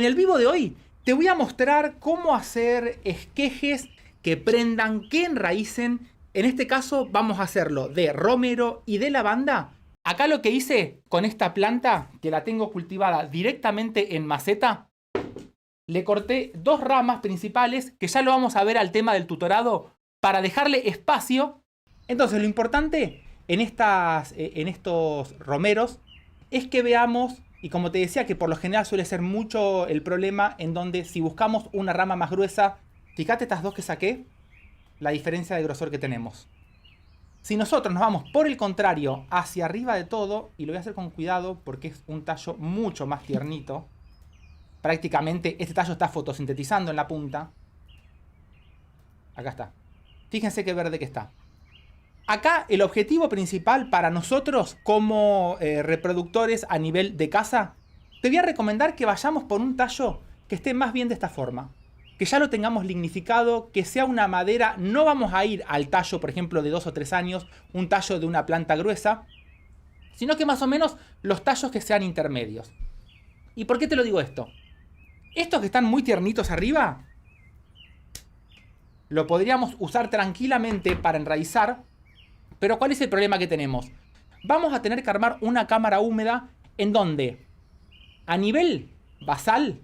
En el vivo de hoy te voy a mostrar cómo hacer esquejes que prendan, que enraícen. En este caso vamos a hacerlo de romero y de lavanda. Acá lo que hice con esta planta, que la tengo cultivada directamente en maceta, le corté dos ramas principales, que ya lo vamos a ver al tema del tutorado, para dejarle espacio. Entonces lo importante en estos romeros es que veamos, y como te decía que por lo general suele ser mucho el problema, en donde si buscamos una rama más gruesa, fíjate estas dos que saqué, la diferencia de grosor que tenemos. Si nosotros nos vamos por el contrario hacia arriba de todo, y lo voy a hacer con cuidado porque es un tallo mucho más tiernito, prácticamente este tallo está fotosintetizando en la punta. Acá está. Fíjense qué verde que está. Acá el objetivo principal para nosotros como reproductores a nivel de casa, te voy a recomendar que vayamos por un tallo que esté más bien de esta forma. Que ya lo tengamos lignificado, que sea una madera. No vamos a ir al tallo, por ejemplo, de 2 o 3 años, un tallo de una planta gruesa, sino que más o menos los tallos que sean intermedios. ¿Y por qué te lo digo esto? Estos que están muy tiernitos arriba, lo podríamos usar tranquilamente para enraizar. Pero ¿cuál es el problema que tenemos? Vamos a tener que armar una cámara húmeda en donde a nivel basal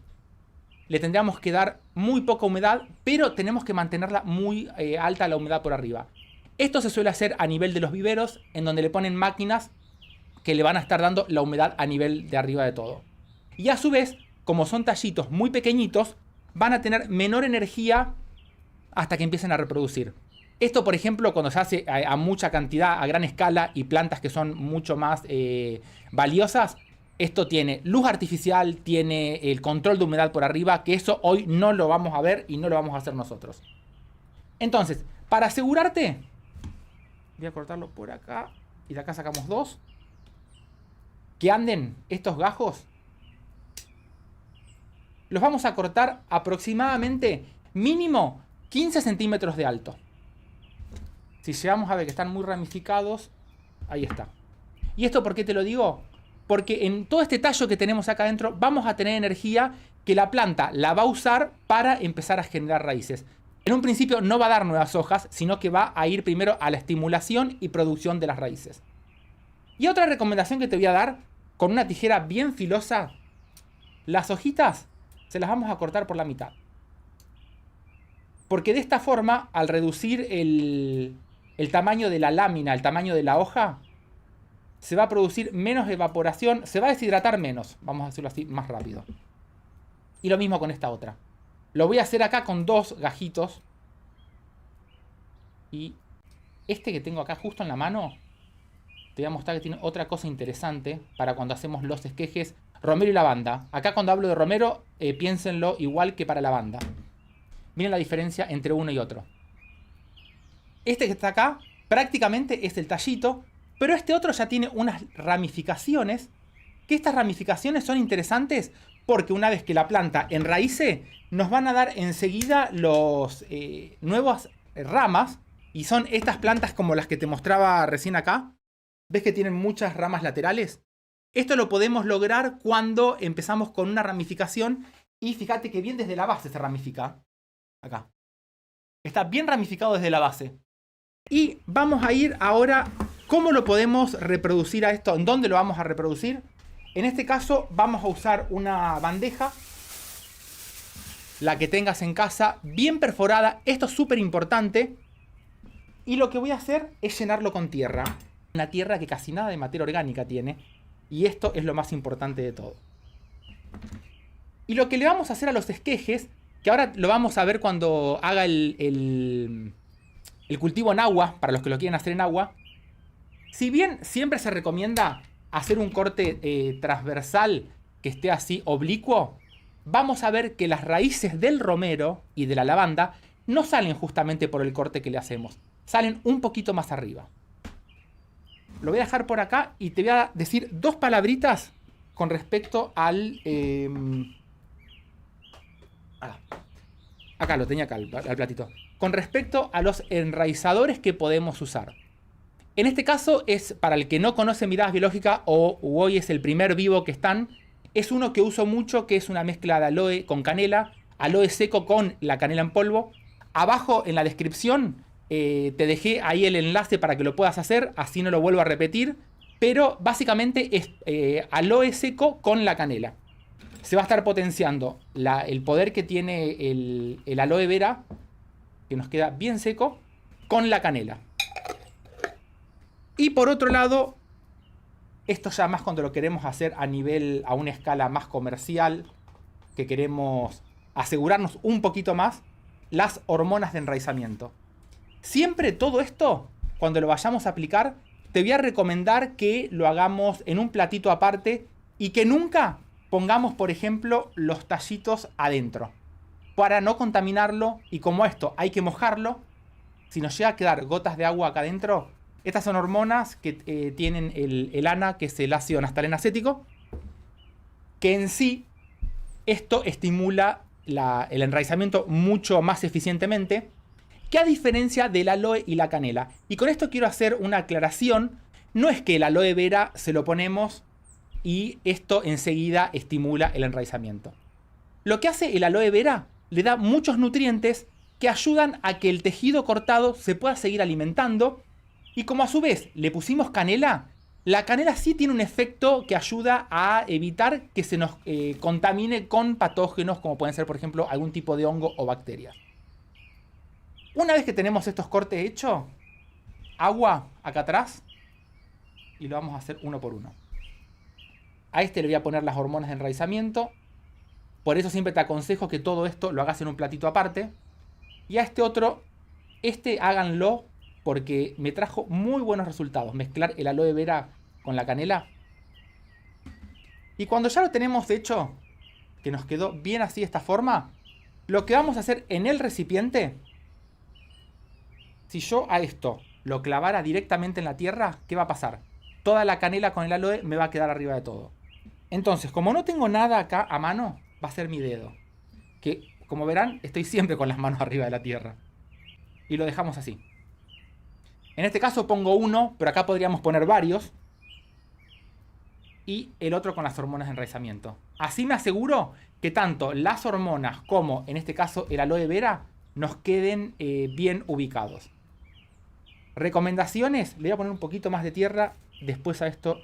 le tendríamos que dar muy poca humedad, pero tenemos que mantenerla muy alta la humedad por arriba. Esto se suele hacer a nivel de los viveros, en donde le ponen máquinas que le van a estar dando la humedad a nivel de arriba de todo. Y a su vez, como son tallitos muy pequeñitos, van a tener menor energía hasta que empiecen a reproducir. Esto, por ejemplo, cuando se hace a mucha cantidad, a gran escala, y plantas que son mucho más valiosas, esto tiene luz artificial, tiene el control de humedad por arriba, que eso hoy no lo vamos a ver y no lo vamos a hacer nosotros. Entonces, para asegurarte, voy a cortarlo por acá, y de acá sacamos dos, que anden estos gajos, los vamos a cortar aproximadamente mínimo 15 centímetros de alto. Si llegamos a ver que están muy ramificados, ahí está. ¿Y esto por qué te lo digo? Porque en todo este tallo que tenemos acá adentro vamos a tener energía que la planta la va a usar para empezar a generar raíces. En un principio no va a dar nuevas hojas, sino que va a ir primero a la estimulación y producción de las raíces. Y otra recomendación que te voy a dar, con una tijera bien filosa, las hojitas se las vamos a cortar por la mitad. Porque de esta forma, al reducir el tamaño de la lámina, el tamaño de la hoja, se va a producir menos evaporación, se va a deshidratar menos, vamos a decirlo así, más rápido. Y lo mismo con esta otra. Lo voy a hacer acá con dos gajitos. Y este que tengo acá justo en la mano, te voy a mostrar que tiene otra cosa interesante para cuando hacemos los esquejes romero y lavanda. Acá cuando hablo de romero, piénsenlo igual que para lavanda. Miren la diferencia entre uno y otro. Este que está acá prácticamente es el tallito, pero este otro ya tiene unas ramificaciones, que estas ramificaciones son interesantes porque una vez que la planta enraíce, nos van a dar enseguida los nuevas ramas, y son estas plantas como las que te mostraba recién acá. ¿Ves que tienen muchas ramas laterales? Esto lo podemos lograr cuando empezamos con una ramificación, y fíjate que bien desde la base se ramifica. Acá. Está bien ramificado desde la base. Y vamos a ir ahora, ¿cómo lo podemos reproducir a esto? ¿En dónde lo vamos a reproducir? En este caso vamos a usar una bandeja, la que tengas en casa, bien perforada. Esto es súper importante. Y lo que voy a hacer es llenarlo con tierra. Una tierra que casi nada de materia orgánica tiene. Y esto es lo más importante de todo. Y lo que le vamos a hacer a los esquejes, que ahora lo vamos a ver cuando haga el cultivo en agua, para los que lo quieren hacer en agua. Si bien siempre se recomienda hacer un corte transversal que esté así oblicuo, vamos a ver que las raíces del romero y de la lavanda no salen justamente por el corte que le hacemos. Salen un poquito más arriba. Lo voy a dejar por acá y te voy a decir dos palabritas con respecto al... acá lo tenía, acá al platito. Con respecto a los enraizadores que podemos usar. En este caso es para el que no conoce miradas biológicas o hoy es el primer vivo que están. es uno que uso mucho, que es una mezcla de aloe con canela, aloe seco con la canela en polvo. Abajo en la descripción te dejé ahí el enlace para que lo puedas hacer, así no lo vuelvo a repetir. Pero básicamente es aloe seco con la canela. Se va a estar potenciando el poder que tiene el aloe vera, que nos queda bien seco, con la canela. Y por otro lado, esto ya más cuando lo queremos hacer a una escala más comercial, que queremos asegurarnos un poquito más, las hormonas de enraizamiento. Siempre todo esto, cuando lo vayamos a aplicar, te voy a recomendar que lo hagamos en un platito aparte y que nunca pongamos, por ejemplo, los tallitos adentro, para no contaminarlo. Y como esto hay que mojarlo, si nos llega a quedar gotas de agua acá adentro, estas son hormonas que tienen el ANA, que es el ácido naftaleno acético, que en sí esto estimula el enraizamiento mucho más eficientemente, que a diferencia del aloe y la canela. Y con esto quiero hacer una aclaración. No es que el aloe vera se lo ponemos y esto enseguida estimula el enraizamiento. Lo que hace el aloe vera, le da muchos nutrientes que ayudan a que el tejido cortado se pueda seguir alimentando. Y como a su vez le pusimos canela, la canela sí tiene un efecto que ayuda a evitar que se nos contamine con patógenos como pueden ser, por ejemplo, algún tipo de hongo o bacterias. Una vez que tenemos estos cortes hechos, agua acá atrás y lo vamos a hacer uno por uno. A este le voy a poner las hormonas de enraizamiento. Por eso siempre te aconsejo que todo esto lo hagas en un platito aparte. Y a este otro, háganlo porque me trajo muy buenos resultados. Mezclar el aloe vera con la canela. Y cuando ya lo tenemos hecho, que nos quedó bien así de esta forma, lo que vamos a hacer en el recipiente, si yo a esto lo clavara directamente en la tierra, ¿qué va a pasar? Toda la canela con el aloe me va a quedar arriba de todo. Entonces, como no tengo nada acá a mano, va a ser mi dedo. Que, como verán, estoy siempre con las manos arriba de la tierra. Y lo dejamos así. En este caso pongo uno, pero acá podríamos poner varios. Y el otro con las hormonas de enraizamiento. Así me aseguro que tanto las hormonas como, en este caso, el aloe vera, nos queden bien ubicados. Recomendaciones, le voy a poner un poquito más de tierra. Después a esto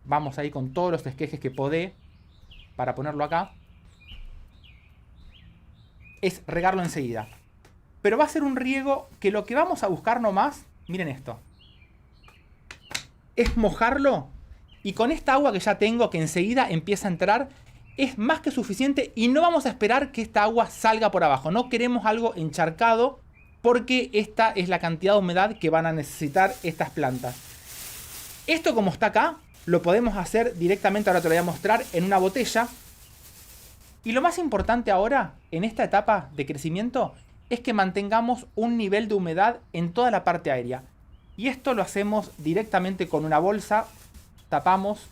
vamos a ir con todos los esquejes que podé para ponerlo acá. Es regarlo enseguida. Pero va a ser un riego que lo que vamos a buscar nomás, miren esto, es mojarlo. Y con esta agua que ya tengo, que enseguida empieza a entrar, es más que suficiente. Y no vamos a esperar que esta agua salga por abajo. No queremos algo encharcado, porque esta es la cantidad de humedad que van a necesitar estas plantas. Esto, como está acá, lo podemos hacer directamente, ahora te lo voy a mostrar, en una botella. Y lo más importante ahora, en esta etapa de crecimiento, es que mantengamos un nivel de humedad en toda la parte aérea. Y esto lo hacemos directamente con una bolsa. Tapamos.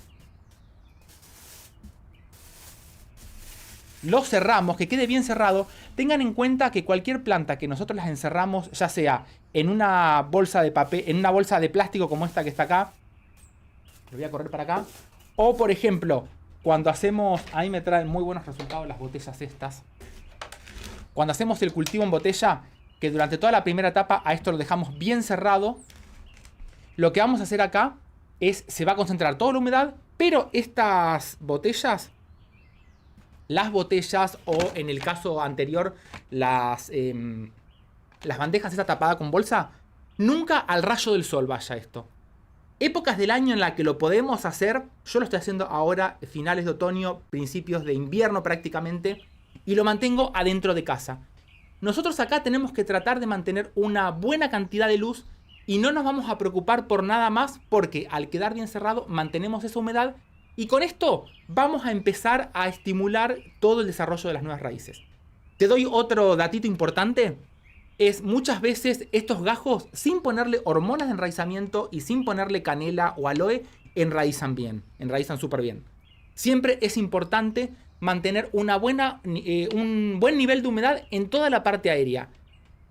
Lo cerramos, que quede bien cerrado. Tengan en cuenta que cualquier planta que nosotros las encerramos, ya sea en una bolsa de papel, en una bolsa de plástico como esta que está acá, lo voy a correr para acá, o por ejemplo, cuando hacemos, ahí me traen muy buenos resultados las botellas estas. Cuando hacemos el cultivo en botella, que durante toda la primera etapa a esto lo dejamos bien cerrado, lo que vamos a hacer acá es, se va a concentrar toda la humedad, pero estas botellas, las botellas o en el caso anterior las bandejas estas tapadas con bolsa, nunca al rayo del sol vaya esto. Épocas del año en la que lo podemos hacer, yo lo estoy haciendo ahora, finales de otoño, principios de invierno prácticamente, y lo mantengo adentro de casa. Nosotros acá tenemos que tratar de mantener una buena cantidad de luz y no nos vamos a preocupar por nada más, porque al quedar bien cerrado mantenemos esa humedad y con esto vamos a empezar a estimular todo el desarrollo de las nuevas raíces. Te doy otro datito importante. Es muchas veces estos gajos, sin ponerle hormonas de enraizamiento y sin ponerle canela o aloe, enraizan bien, enraizan súper bien. Siempre es importante mantener un buen nivel de humedad en toda la parte aérea.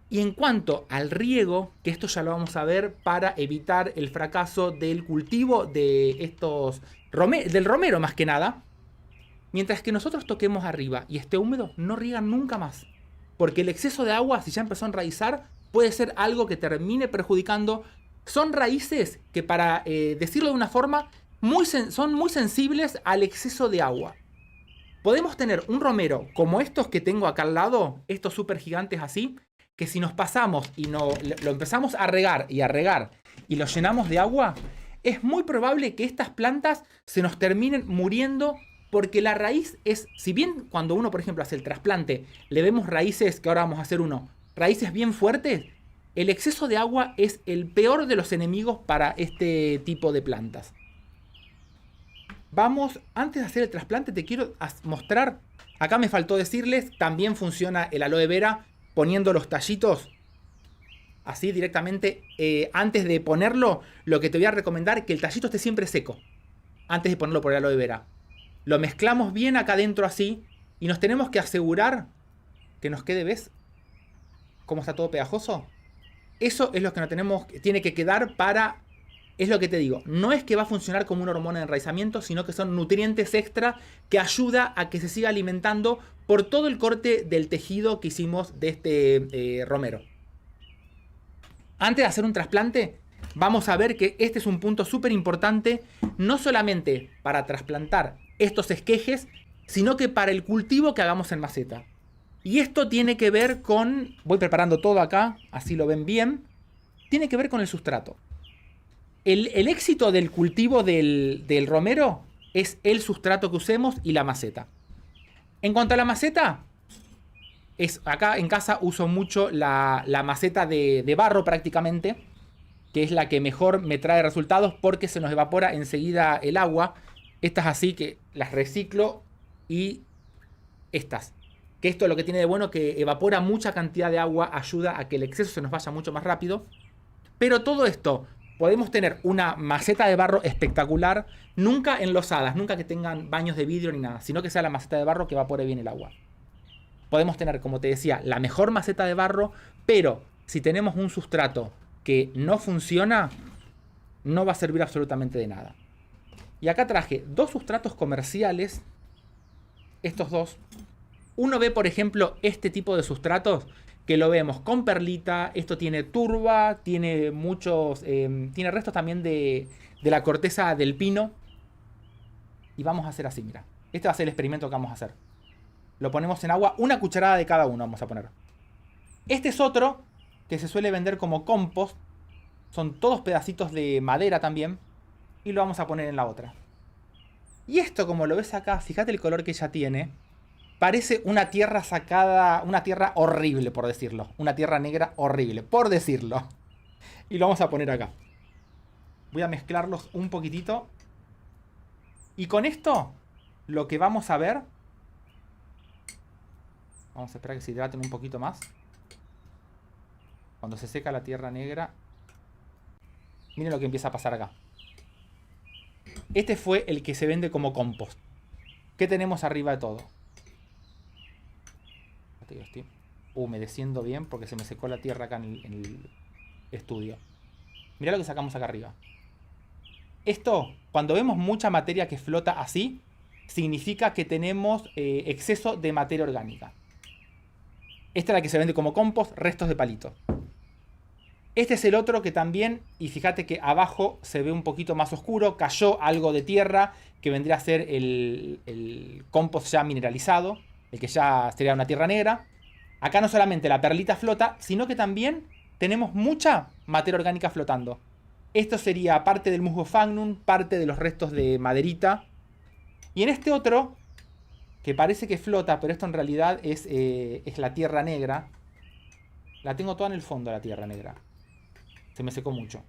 Y en cuanto al riego, que esto ya lo vamos a ver para evitar el fracaso del cultivo de del romero más que nada, Mientras que nosotros toquemos arriba y esté húmedo, no riegan nunca más. Porque el exceso de agua, si ya empezó a enraizar, puede ser algo que termine perjudicando. Son raíces que, para decirlo de una forma, son muy sensibles al exceso de agua. Podemos tener un romero como estos que tengo acá al lado, estos súper gigantes así, que si nos pasamos y lo empezamos a regar y lo llenamos de agua, es muy probable que estas plantas se nos terminen muriendo, porque la raíz es, si bien cuando uno, por ejemplo, hace el trasplante, le vemos raíces, que ahora vamos a hacer raíces bien fuertes, el exceso de agua es el peor de los enemigos para este tipo de plantas. Vamos, antes de hacer el trasplante te quiero mostrar, acá me faltó decirles, también funciona el aloe vera poniendo los tallitos así directamente. Antes de ponerlo, lo que te voy a recomendar es que el tallito esté siempre seco, antes de ponerlo por el aloe vera. Lo mezclamos bien acá adentro así y nos tenemos que asegurar que nos quede, ¿ves? ¿Cómo está todo pegajoso? Eso es lo que tiene que quedar para... Es lo que te digo, no es que va a funcionar como una hormona de enraizamiento, sino que son nutrientes extra que ayuda a que se siga alimentando por todo el corte del tejido que hicimos de este romero. Antes de hacer un trasplante, vamos a ver que este es un punto súper importante, no solamente para trasplantar estos esquejes, sino que para el cultivo que hagamos en maceta. Y esto tiene que ver con... Voy preparando todo acá, así lo ven bien. Tiene que ver con el sustrato. El éxito del cultivo del romero es el sustrato que usemos y la maceta. En cuanto a la maceta, acá en casa uso mucho la maceta de barro prácticamente, que es la que mejor me trae resultados porque se nos evapora enseguida el agua. Estas así que las reciclo, y estas. Que esto lo que tiene de bueno que evapora mucha cantidad de agua, ayuda a que el exceso se nos vaya mucho más rápido. Pero todo esto... Podemos tener una maceta de barro espectacular, nunca enlosadas, nunca que tengan baños de vidrio ni nada, sino que sea la maceta de barro que evapore bien el agua. Podemos tener, como te decía, la mejor maceta de barro, pero si tenemos un sustrato que no funciona, no va a servir absolutamente de nada. Y acá traje dos sustratos comerciales, estos dos. Uno ve, por ejemplo, este tipo de sustratos, que lo vemos con perlita. Esto tiene turba, tiene muchos... tiene restos también de la corteza del pino. Y vamos a hacer así, mira. Este va a ser el experimento que vamos a hacer. Lo ponemos en agua, una cucharada de cada uno vamos a poner. Este es otro que se suele vender como compost. Son todos pedacitos de madera también. Y lo vamos a poner en la otra. Y esto, como lo ves acá, fíjate el color que ya tiene. Parece una tierra sacada, una tierra horrible, por decirlo. Una tierra negra horrible, por decirlo. Y lo vamos a poner acá. Voy a mezclarlos un poquitito. Y con esto, lo que vamos a ver... Vamos a esperar que se hidraten un poquito más. Cuando se seca la tierra negra... Miren lo que empieza a pasar acá. Este fue el que se vende como compost. ¿Qué tenemos arriba de todo? Estoy humedeciendo bien porque se me secó la tierra acá en el estudio. Mirá lo que sacamos acá arriba. Esto, cuando vemos mucha materia que flota así, significa que tenemos exceso de materia orgánica. Esta es la que se vende como compost, restos de palito. Este es el otro que también, y fíjate que abajo se ve un poquito más oscuro, cayó algo de tierra que vendría a ser el compost ya mineralizado, el que ya sería una tierra negra. Acá no solamente la perlita flota, sino que también tenemos mucha materia orgánica flotando. Esto sería parte del musgo sphagnum, parte de los restos de maderita. Y en este otro, que parece que flota, pero esto en realidad es la tierra negra. La tengo toda en el fondo, la tierra negra. Se me secó mucho.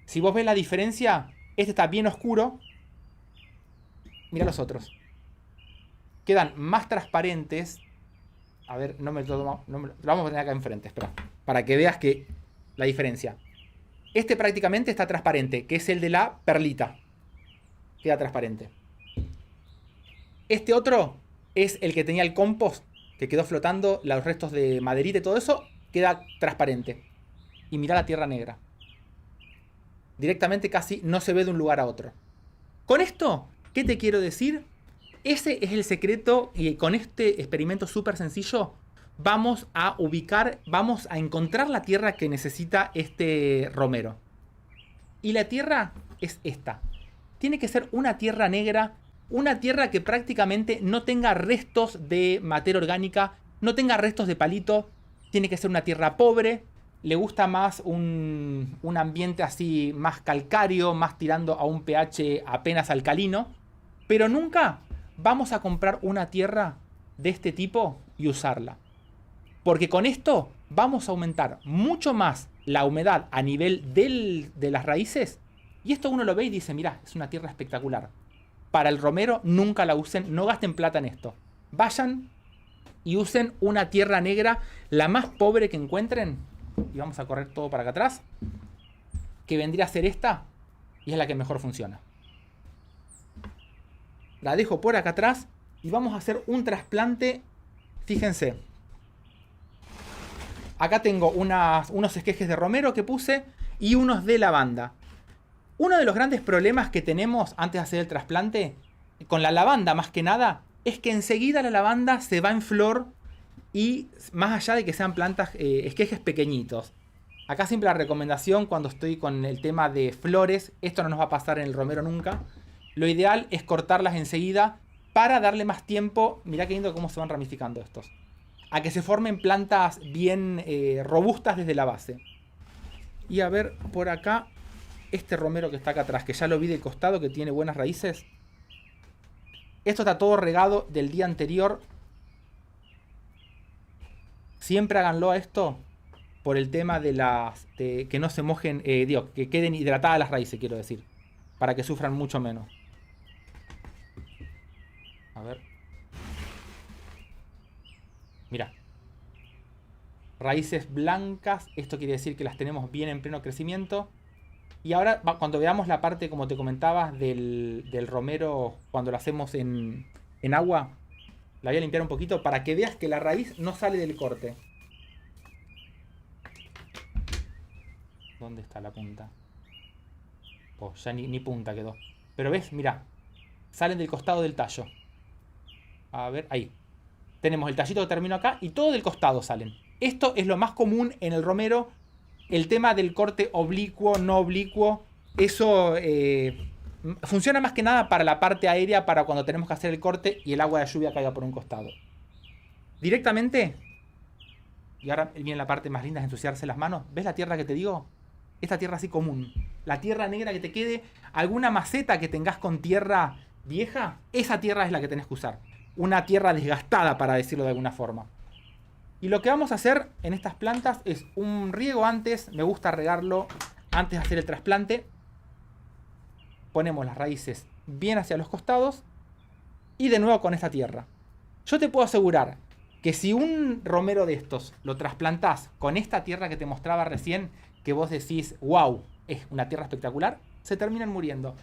Si vos ves la diferencia, este está bien oscuro. Mira los otros. Quedan más transparentes. A ver, lo vamos a poner acá enfrente, espera. Para que veas que la diferencia. Este prácticamente está transparente, que es el de la perlita. Queda transparente. Este otro es el que tenía el compost, que quedó flotando, los restos de maderita y todo eso, queda transparente. Y mira la tierra negra. Directamente casi no se ve de un lugar a otro. Con esto, ¿qué te quiero decir? Ese es el secreto y con este experimento súper sencillo vamos a ubicar, vamos a encontrar la tierra que necesita este romero. Y la tierra es esta. Tiene que ser una tierra negra, una tierra que prácticamente no tenga restos de materia orgánica, no tenga restos de palito. Tiene que ser una tierra pobre. Le gusta más un ambiente así más calcáreo, más tirando a un pH apenas alcalino. Pero nunca vamos a comprar una tierra de este tipo y usarla. Porque con esto vamos a aumentar mucho más la humedad a nivel de las raíces. Y esto uno lo ve y dice, mirá, es una tierra espectacular. Para el romero nunca la usen, no gasten plata en esto. Vayan y usen una tierra negra, la más pobre que encuentren. Y vamos a correr todo para acá atrás. Que vendría a ser esta. Y es la que mejor funciona. La dejo por acá atrás. Y vamos a hacer un trasplante. Fíjense. Acá tengo unos esquejes de romero que puse. Y unos de lavanda. Uno de los grandes problemas que tenemos antes de hacer el trasplante. Con la lavanda más que nada. Es que enseguida la lavanda se va en flor. Y más allá de que sean plantas, esquejes pequeñitos. Acá siempre la recomendación cuando estoy con el tema de flores. Esto no nos va a pasar en el romero nunca. Lo ideal es cortarlas enseguida para darle más tiempo. Mirá qué lindo cómo se van ramificando estos. A que se formen plantas bien robustas desde la base. Y a ver por acá. Este romero que está acá atrás, que ya lo vi del costado, que tiene buenas raíces. Esto está todo regado del día anterior. Siempre háganlo a esto por el tema de que no se mojen, que queden hidratadas las raíces, quiero decir. Para que sufran mucho menos. A ver. Mira. Raíces blancas. Esto quiere decir que las tenemos bien en pleno crecimiento. Y ahora, cuando veamos la parte, como te comentaba, del romero, cuando lo hacemos en agua, la voy a limpiar un poquito para que veas que la raíz no sale del corte. ¿Dónde está la punta? Oh, ya ni punta quedó. Pero ves, mira, salen del costado del tallo. A ver, ahí. Tenemos el tallito que termino acá y todo del costado salen. Esto es lo más común en el romero. El tema del corte oblicuo, no oblicuo, eso funciona más que nada para la parte aérea, para cuando tenemos que hacer el corte y el agua de lluvia caiga por un costado. Directamente, y ahora viene la parte más linda de ensuciarse las manos. ¿Ves la tierra que te digo? Esta tierra así común. La tierra negra que te quede, alguna maceta que tengas con tierra vieja, esa tierra es la que tenés que usar. Una tierra desgastada, para decirlo de alguna forma. Y lo que vamos a hacer en estas plantas es un riego antes. Me gusta regarlo antes de hacer el trasplante. Ponemos las raíces bien hacia los costados. Y de nuevo con esta tierra. Yo te puedo asegurar que si un romero de estos lo trasplantás con esta tierra que te mostraba recién, que vos decís, wow, es una tierra espectacular, se terminan muriendo.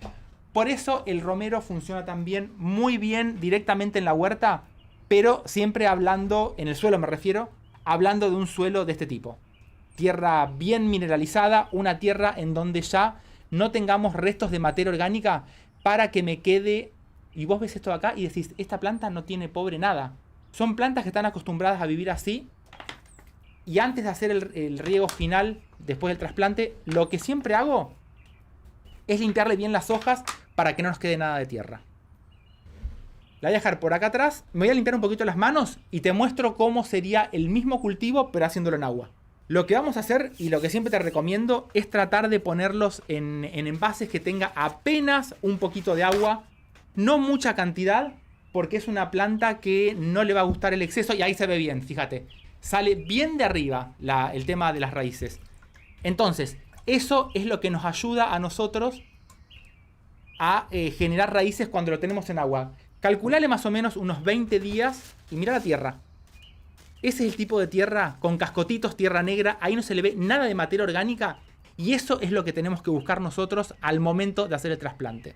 Por eso el romero funciona también muy bien directamente en la huerta. Pero siempre hablando, en el suelo me refiero, hablando de un suelo de este tipo. Tierra bien mineralizada, una tierra en donde ya no tengamos restos de materia orgánica para que me quede... Y vos ves esto de acá y decís, esta planta no tiene pobre nada. Son plantas que están acostumbradas a vivir así. Y antes de hacer el riego final, después del trasplante, lo que siempre hago es limpiarle bien las hojas para que no nos quede nada de tierra. La voy a dejar por acá atrás. Me voy a limpiar un poquito las manos y te muestro cómo sería el mismo cultivo, pero haciéndolo en agua. Lo que vamos a hacer, y lo que siempre te recomiendo, es tratar de ponerlos en envases que tenga apenas un poquito de agua. No mucha cantidad, porque es una planta que no le va a gustar el exceso. Y ahí se ve bien, fíjate. Sale bien de arriba el tema de las raíces. Entonces, eso es lo que nos ayuda a nosotros a generar raíces cuando lo tenemos en agua. Calculale más o menos unos 20 días y mira la tierra. Ese es el tipo de tierra con cascotitos, tierra negra. Ahí no se le ve nada de materia orgánica. Y eso es lo que tenemos que buscar nosotros al momento de hacer el trasplante.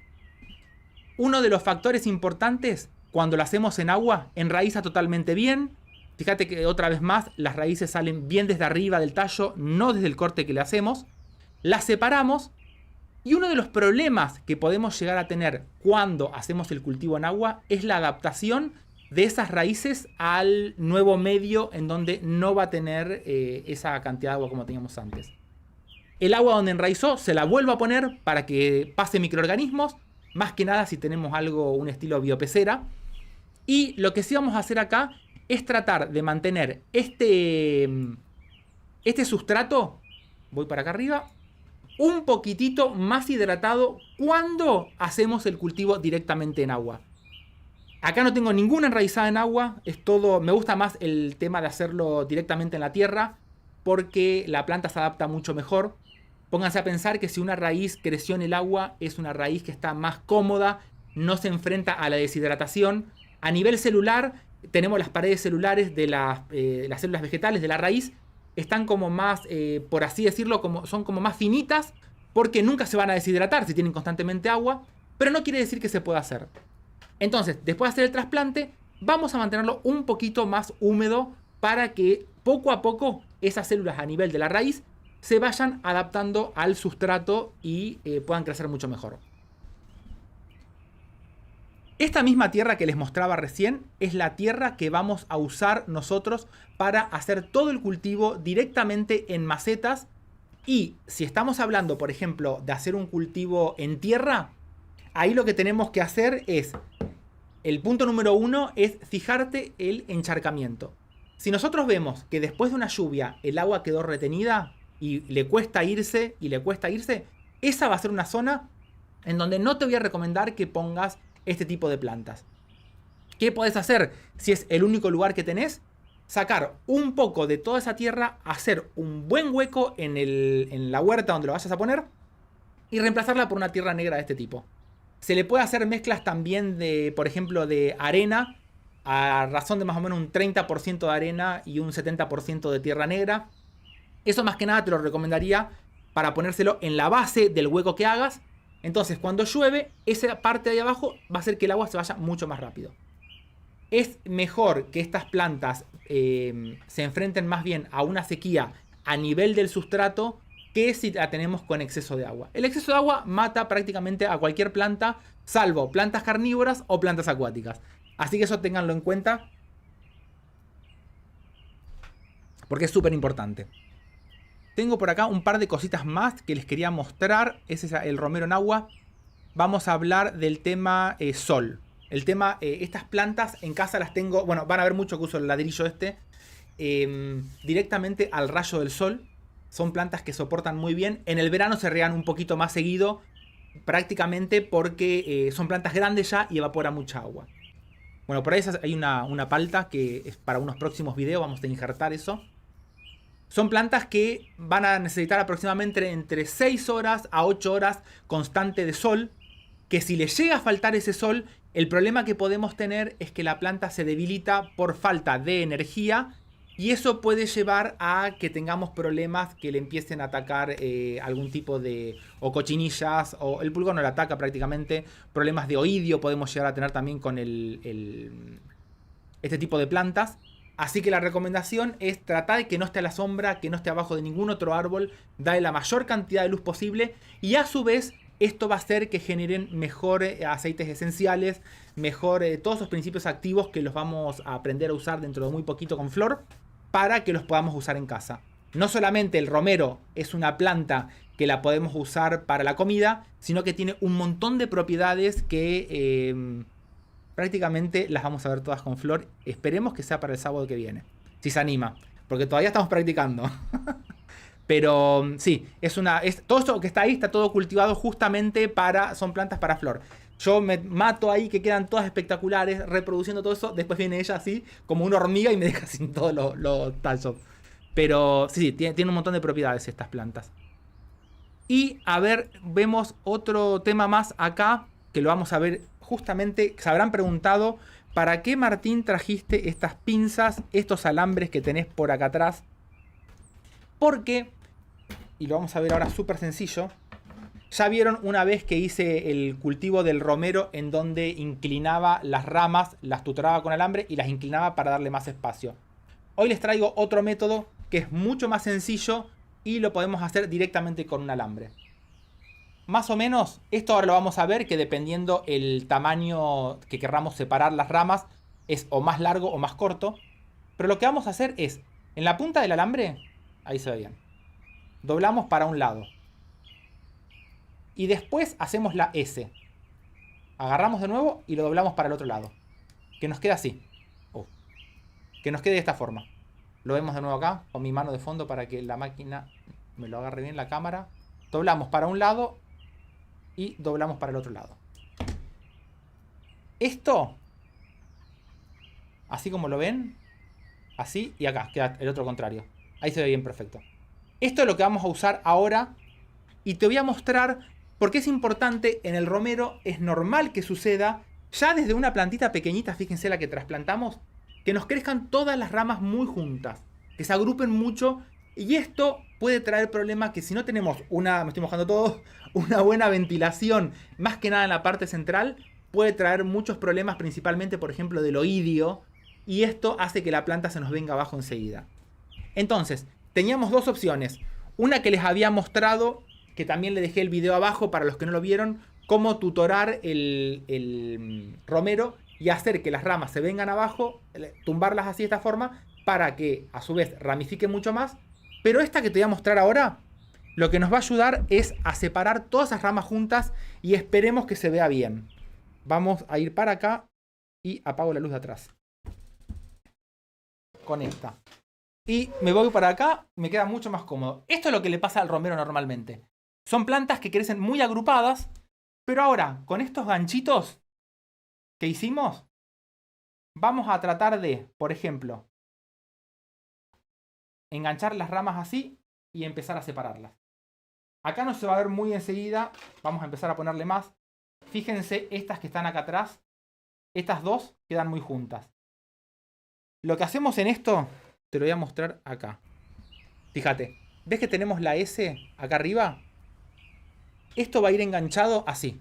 Uno de los factores importantes cuando lo hacemos en agua, enraiza totalmente bien. Fíjate que otra vez más las raíces salen bien desde arriba del tallo, no desde el corte que le hacemos. Las separamos Y uno de los problemas que podemos llegar a tener cuando hacemos el cultivo en agua es la adaptación de esas raíces al nuevo medio en donde no va a tener esa cantidad de agua como teníamos antes. El agua donde enraizó se la vuelvo a poner para que pase microorganismos, más que nada si tenemos algo, un estilo biopecera. Y lo que sí vamos a hacer acá es tratar de mantener este sustrato, voy para acá arriba, un poquitito más hidratado cuando hacemos el cultivo directamente en agua. Acá no tengo ninguna enraizada en agua, es todo, me gusta más el tema de hacerlo directamente en la tierra porque la planta se adapta mucho mejor. Pónganse a pensar que si una raíz creció en el agua es una raíz que está más cómoda, no se enfrenta a la deshidratación. A nivel celular tenemos las paredes celulares de las células vegetales de la raíz, están como más, por así decirlo, son como más finitas porque nunca se van a deshidratar si tienen constantemente agua, pero no quiere decir que se pueda hacer. Entonces, después de hacer el trasplante, vamos a mantenerlo un poquito más húmedo para que poco a poco esas células a nivel de la raíz se vayan adaptando al sustrato y puedan crecer mucho mejor. Esta misma tierra que les mostraba recién es la tierra que vamos a usar nosotros para hacer todo el cultivo directamente en macetas. Y si estamos hablando, por ejemplo, de hacer un cultivo en tierra, ahí lo que tenemos que hacer es, el punto número 1 es fijarte el encharcamiento. Si nosotros vemos que después de una lluvia el agua quedó retenida y le cuesta irse, esa va a ser una zona en donde no te voy a recomendar que pongas este tipo de plantas. ¿Qué podés hacer si es el único lugar que tenés? Sacar un poco de toda esa tierra, hacer un buen hueco en la huerta donde lo vayas a poner y reemplazarla por una tierra negra de este tipo. Se le puede hacer mezclas también de, por ejemplo, de arena, a razón de más o menos un 30% de arena y un 70% de tierra negra. Eso más que nada te lo recomendaría para ponérselo en la base del hueco que hagas. Entonces cuando llueve, esa parte de ahí abajo va a hacer que el agua se vaya mucho más rápido. Es mejor que estas plantas se enfrenten más bien a una sequía a nivel del sustrato que si la tenemos con exceso de agua. El exceso de agua mata prácticamente a cualquier planta, salvo plantas carnívoras o plantas acuáticas. Así que eso ténganlo en cuenta, porque es súper importante. Tengo por acá un par de cositas más que les quería mostrar. Ese es el romero en agua. Vamos a hablar del tema sol. El tema, estas plantas en casa las tengo, bueno, van a ver mucho que uso el ladrillo directamente al rayo del sol. Son plantas que soportan muy bien. En el verano se riegan un poquito más seguido, prácticamente porque son plantas grandes ya y evapora mucha agua. Bueno, por ahí hay una palta que es para unos próximos videos, vamos a injertar eso. Son plantas que van a necesitar aproximadamente entre 6 horas a 8 horas constante de sol, que si les llega a faltar ese sol, el problema que podemos tener es que la planta se debilita por falta de energía y eso puede llevar a que tengamos problemas que le empiecen a atacar algún tipo de o cochinillas, o el pulgón no le ataca prácticamente, problemas de oidio podemos llegar a tener también con este tipo de plantas. Así que la recomendación es tratar de que no esté a la sombra, que no esté abajo de ningún otro árbol, darle la mayor cantidad de luz posible y a su vez esto va a hacer que generen mejor aceites esenciales, mejor todos esos principios activos que los vamos a aprender a usar dentro de muy poquito con Flor para que los podamos usar en casa. No solamente el romero es una planta que la podemos usar para la comida, sino que tiene un montón de propiedades que prácticamente las vamos a ver todas con Flor. Esperemos que sea para el sábado que viene, si se anima, porque todavía estamos practicando. Pero sí, todo esto que está ahí está todo cultivado justamente son plantas para Flor. Yo me mato ahí que quedan todas espectaculares, reproduciendo todo eso. Después viene ella así, como una hormiga y me deja sin todos los tallos. Pero sí, tiene un montón de propiedades estas plantas. Y a ver, vemos otro tema más acá, que lo vamos a ver justamente. Se habrán preguntado, ¿para qué, Martín, trajiste estas pinzas, estos alambres que tenés por acá atrás? Porque, y lo vamos a ver ahora súper sencillo, ya vieron una vez que hice el cultivo del romero en donde inclinaba las ramas, las tutoraba con alambre y las inclinaba para darle más espacio. Hoy les traigo otro método que es mucho más sencillo y lo podemos hacer directamente con un alambre. más o menos, esto ahora lo vamos a ver, que dependiendo el tamaño que querramos separar las ramas, es o más largo o más corto. Pero lo que vamos a hacer es, en la punta del alambre, ahí se ve bien, doblamos para un lado. Y después hacemos la S. Agarramos de nuevo y lo doblamos para el otro lado. Que nos quede así. Que nos quede de esta forma. Lo vemos de nuevo acá, con mi mano de fondo para que la máquina me lo agarre bien la cámara. Doblamos para un lado y doblamos para el otro lado. Esto, así como lo ven, así y acá, queda el otro contrario. Ahí se ve bien perfecto. Esto es lo que vamos a usar ahora y te voy a mostrar por qué es importante en el romero. Es normal que suceda, ya desde una plantita pequeñita, fíjense la que trasplantamos, que nos crezcan todas las ramas muy juntas, que se agrupen mucho. Y esto puede traer problemas que si no tenemos me estoy mojando todo, una buena ventilación, más que nada en la parte central, puede traer muchos problemas, principalmente, por ejemplo, del oidio. Y esto hace que la planta se nos venga abajo enseguida. Entonces, teníamos dos opciones. Una que les había mostrado, que también le dejé el video abajo para los que no lo vieron, cómo tutorar el romero y hacer que las ramas se vengan abajo, tumbarlas así de esta forma, para que a su vez ramifique mucho más. Pero esta que te voy a mostrar ahora, lo que nos va a ayudar es a separar todas esas ramas juntas y esperemos que se vea bien. Vamos a ir para acá y apago la luz de atrás. Con esta. Y me voy para acá, me queda mucho más cómodo. Esto es lo que le pasa al romero normalmente. Son plantas que crecen muy agrupadas, pero ahora, con estos ganchitos que hicimos, vamos a tratar de, por ejemplo, enganchar las ramas así y empezar a separarlas. Acá no se va a ver muy enseguida, vamos a empezar a ponerle más. Fíjense estas que están acá atrás, estas dos quedan muy juntas. Lo que hacemos en esto, te lo voy a mostrar acá. Fíjate, ¿ves que tenemos la S acá arriba? Esto va a ir enganchado así,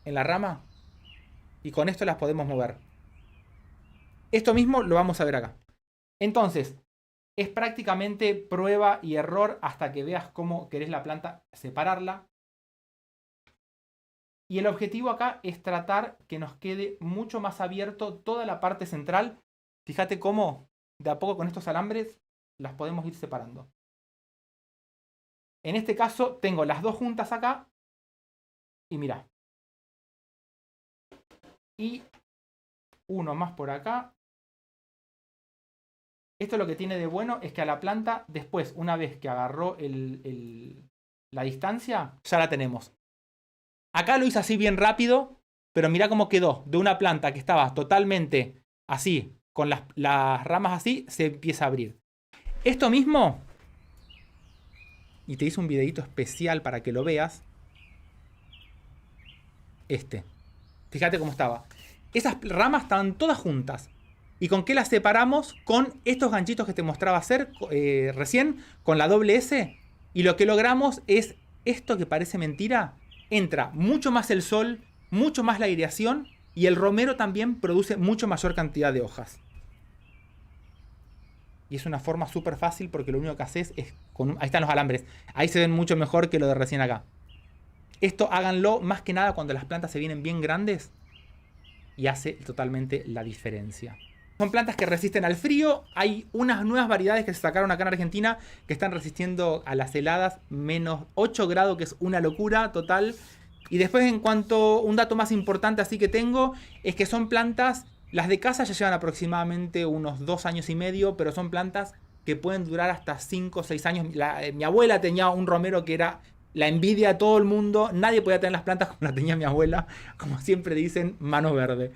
en la rama, y con esto las podemos mover. Esto mismo lo vamos a ver acá. Entonces, es prácticamente prueba y error hasta que veas cómo querés la planta separarla. Y el objetivo acá es tratar que nos quede mucho más abierto toda la parte central. Fíjate cómo de a poco con estos alambres las podemos ir separando. En este caso tengo las dos juntas acá. Y mirá. Y uno más por acá. Esto lo que tiene de bueno es que a la planta, después, una vez que agarró la distancia, ya la tenemos. Acá lo hice así bien rápido, pero mirá cómo quedó. De una planta que estaba totalmente así, con las ramas así, se empieza a abrir. Esto mismo, y te hice un videito especial para que lo veas. Fíjate cómo estaba. Esas ramas estaban todas juntas. ¿Y con qué las separamos? Con estos ganchitos que te mostraba hacer recién, con la doble S. Y lo que logramos es esto que parece mentira. Entra mucho más el sol, mucho más la aireación y el romero también produce mucho mayor cantidad de hojas. Y es una forma súper fácil porque lo único que haces es... ahí están los alambres. Ahí se ven mucho mejor que lo de recién acá. Esto háganlo más que nada cuando las plantas se vienen bien grandes y hace totalmente la diferencia. Son plantas que resisten al frío. Hay unas nuevas variedades que se sacaron acá en Argentina que están resistiendo a las heladas menos 8 grados, que es una locura total. Y después, en cuanto un dato más importante así que tengo, es que son plantas, las de casa ya llevan aproximadamente unos 2 años y medio, pero son plantas que pueden durar hasta 5 o 6 años. Mi abuela tenía un romero que era la envidia de todo el mundo. Nadie podía tener las plantas como las tenía mi abuela. Como siempre dicen, mano verde.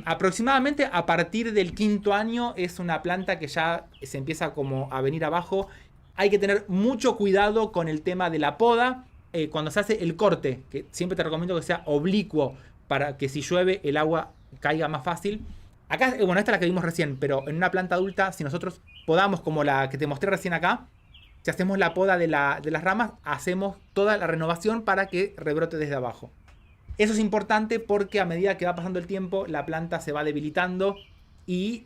Aproximadamente a partir del 5.º año es una planta que ya se empieza como a venir abajo. Hay que tener mucho cuidado con el tema de la poda. Cuando se hace el corte, que siempre te recomiendo que sea oblicuo para que si llueve el agua caiga más fácil. Acá, bueno, esta es la que vimos recién, pero en una planta adulta, si nosotros podamos como la que te mostré recién acá, si hacemos la poda de las ramas, hacemos toda la renovación para que rebrote desde abajo. Eso es importante porque a medida que va pasando el tiempo, la planta se va debilitando y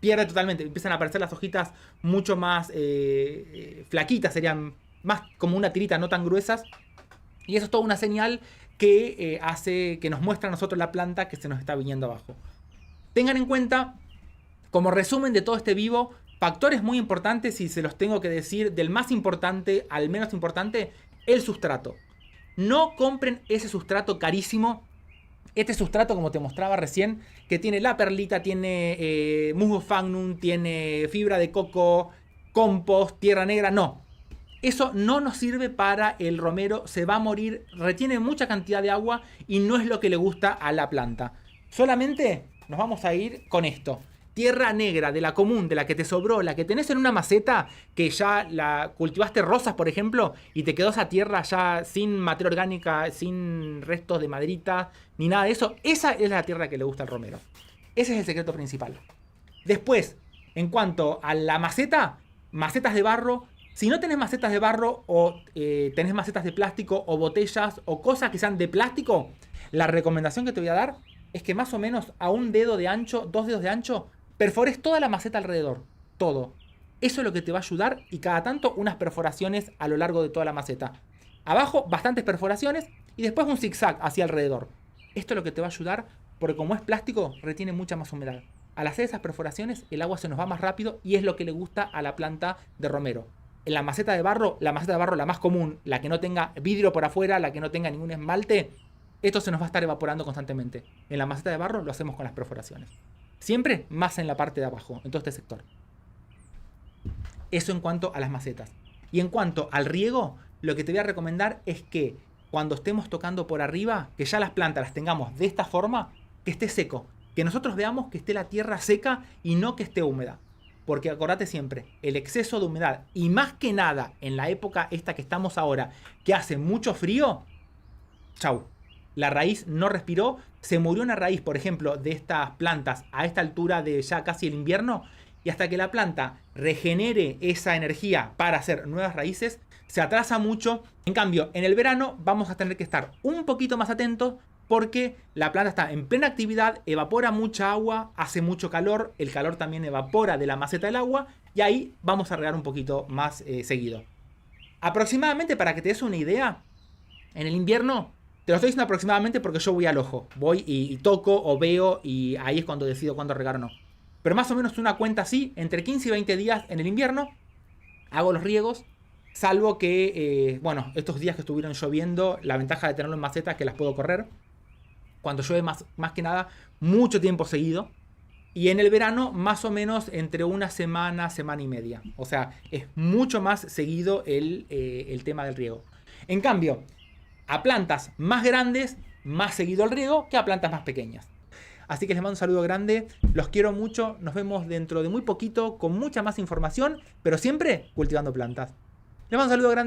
pierde totalmente. Empiezan a aparecer las hojitas mucho más flaquitas, serían más como una tirita, no tan gruesas. Y eso es toda una señal que hace que nos muestra a nosotros la planta que se nos está viniendo abajo. Tengan en cuenta, como resumen de todo este vivo, factores muy importantes, si se los tengo que decir, del más importante al menos importante, el sustrato. No compren ese sustrato carísimo. Este sustrato, como te mostraba recién, que tiene la perlita, tiene musgo sphagnum, tiene fibra de coco, compost, tierra negra, no. Eso no nos sirve para el romero, se va a morir, retiene mucha cantidad de agua y no es lo que le gusta a la planta. Solamente nos vamos a ir con esto. Tierra negra, de la común, de la que te sobró, la que tenés en una maceta, que ya la cultivaste rosas, por ejemplo, y te quedó esa tierra ya sin materia orgánica, sin restos de maderita, ni nada de eso. Esa es la tierra que le gusta al romero. Ese es el secreto principal. Después, en cuanto a la maceta, macetas de barro. Si no tenés macetas de barro o tenés macetas de plástico o botellas o cosas que sean de plástico, la recomendación que te voy a dar es que más o menos a un dedo de ancho, 2 dedos de ancho, perfores toda la maceta alrededor. Todo. Eso es lo que te va a ayudar y cada tanto unas perforaciones a lo largo de toda la maceta. Abajo bastantes perforaciones y después un zigzag hacia alrededor. Esto es lo que te va a ayudar porque como es plástico retiene mucha más humedad. Al hacer esas perforaciones el agua se nos va más rápido y es lo que le gusta a la planta de romero. En la maceta de barro la más común, la que no tenga vidrio por afuera, la que no tenga ningún esmalte, esto se nos va a estar evaporando constantemente. En la maceta de barro lo hacemos con las perforaciones. Siempre más en la parte de abajo, en todo este sector. Eso en cuanto a las macetas. Y en cuanto al riego, lo que te voy a recomendar es que cuando estemos tocando por arriba, que ya las plantas las tengamos de esta forma, que esté seco. Que nosotros veamos que esté la tierra seca y no que esté húmeda. Porque acordate siempre, el exceso de humedad y más que nada en la época esta que estamos ahora, que hace mucho frío, chau. La raíz no respiró, se murió una raíz, por ejemplo, de estas plantas a esta altura de ya casi el invierno, y hasta que la planta regenere esa energía para hacer nuevas raíces, se atrasa mucho. En cambio, en el verano vamos a tener que estar un poquito más atentos porque la planta está en plena actividad, evapora mucha agua, hace mucho calor, el calor también evapora de la maceta del agua y ahí vamos a regar un poquito más seguido. Aproximadamente, para que te des una idea, en el invierno, te lo estoy diciendo aproximadamente porque yo voy al ojo, voy y toco o veo y ahí es cuando decido cuándo regar o no. Pero más o menos una cuenta así, entre 15 y 20 días en el invierno, hago los riegos, salvo que, bueno, estos días que estuvieron lloviendo, la ventaja de tenerlo en maceta es que las puedo correr. Cuando llueve más que nada, mucho tiempo seguido. Y en el verano, más o menos entre una semana, semana y media. O sea, es mucho más seguido el tema del riego. En cambio, a plantas más grandes, más seguido el riego que a plantas más pequeñas. Así que les mando un saludo grande, los quiero mucho, nos vemos dentro de muy poquito con mucha más información, pero siempre cultivando plantas. Les mando un saludo grande.